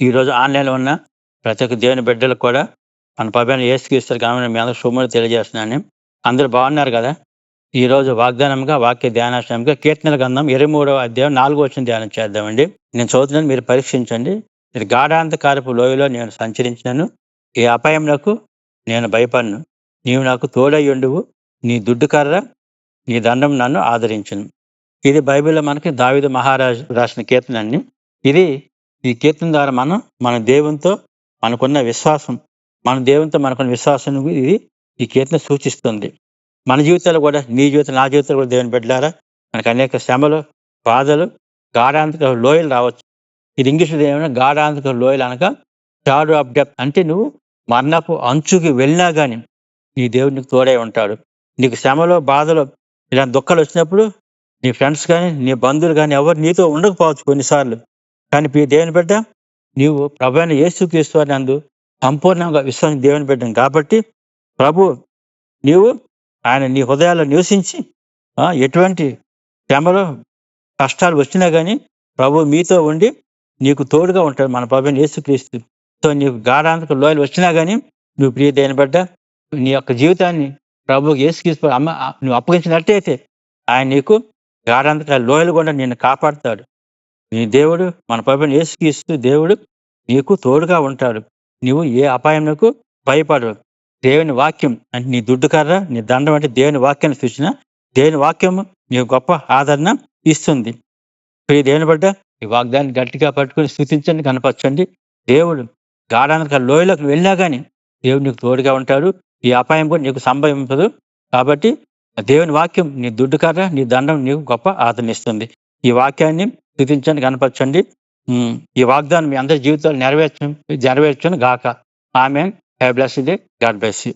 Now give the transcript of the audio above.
ఈరోజు ఆన్‌లైన్‌లో ఉన్న ప్రతి ఒక్క దేవుని బిడ్డలకు కూడా మన ప్రభువైన యేసుక్రీస్తు నామమున మీ అందరికి శుభములు తెలియజేస్తున్నాను. అందరూ బాగున్నారు గదా! ఈరోజు వాగ్దానంగా వాక్య ధ్యానాశ్రమంగా కీర్తనల గ్రంథం 23వ అధ్యాయం 4వ వచనం ధ్యానం చేద్దామండి. నేను చదువుతున్నాను, మీరు పరీక్షించండి. ఇది గాఢాంధకారపు లోయలో నేను సంచరించినను, ఏ అపాయమునకు నేను భయపడను. నీవు నాకు తోడయ్యుండువు. నీ దుడ్డు కర్ర, నీ దండం నన్ను ఆదరించును. ఇది బైబిల్‌లో మనకి దావీదు మహారాజు రాసిన కీర్తన అండి. ఈ కీర్తన ద్వారా మనం మన దేవునితో మనకున్న విశ్వాసం, మనకున్న విశ్వాసం ఇది ఈ కీర్తన సూచిస్తుంది. మన జీవితాల్లో కూడా, నీ జీవితం, నా జీవితంలో కూడా దేవుని బిడ్డలారా మనకు అనేక శ్రమలు, బాధలు, గాఢాంధక లోయలు రావచ్చు. ఇది ఇంగ్లీష్‌లో ఏమన్నా గాఢాంధక లోయలు అనగా షాడో ఆఫ్ డెత్. అంటే నువ్వు మరణపు అంచుకి వెళ్ళినా గాని నీ దేవుడు నీకు తోడై ఉంటాడు. నీకు శ్రమలో, బాధలో, ఇలాంటి దుఃఖాలు వచ్చినప్పుడు నీ ఫ్రెండ్స్ కానీ, నీ బంధువులు కానీ ఎవరు నీతో ఉండకపోవచ్చు కొన్నిసార్లు. కానీ దేవుని బిడ్డ, నీవు ప్రభువైన యేసుక్రీస్తు వారి నందు సంపూర్ణంగా విశ్వాసం దేవుని బిడ్డను కాబట్టి నీవు ఆయన నీ హృదయాల్లో నివసించి ఎటువంటి శ్రమలు, కష్టాలు వచ్చినా గానీ ప్రభు మీతో ఉండి నీకు తోడుగా ఉంటాడు. మన ప్రభువైన యేసుక్రీస్తు. సో నీకు గాఢాంధక లోయలు వచ్చినా గానీ నువ్వు ప్రియ దేవుని బిడ్డ, నీ యొక్క జీవితాన్ని ప్రభువుకి యేసుక్రీస్తు నువ్వు అప్పగించినట్టయితే ఆయన నీకు గాఢాంధక లోయలు కూడా నిన్ను కాపాడుతాడు. నీ దేవుడు, మన ప్రభువైన యేసుక్రీస్తు దేవుడు నీకు తోడుగా ఉంటాడు. నీవు ఏ అపాయమునకు భయపడవు. దేవుని వాక్యం అంటే నీ దుడ్డు కర్ర, నీ దండం అంటే దేవుని వాక్యాన్ని సూచన. దేవుని వాక్యము నీకు గొప్ప ఆదరణ ఇస్తుంది. ప్రియ దేవుని బిడ్డ, ఈ వాగ్దాన్ని గట్టిగా పట్టుకుని స్తుతించండి, కనపరచండి. దేవుడు గాఢాంధక లోయలోకి వెళ్ళినా గానీ దేవుడు నీకు తోడుగా ఉంటాడు. ఈ అపాయం కూడా నీకు సంభవించదు. కాబట్టి దేవుని వాక్యం నీ దుడ్డు కర్ర, నీ దండం నీకు గొప్ప ఆదరణ ఇస్తుంది. ఈ వాక్యాన్ని స్తుతించండి, కనపరచండి. ఈ వాగ్దానం మీ అందరి జీవితాలు నెరవేర్చును గాక. ఆమేన్. Have a blessed day. God bless you.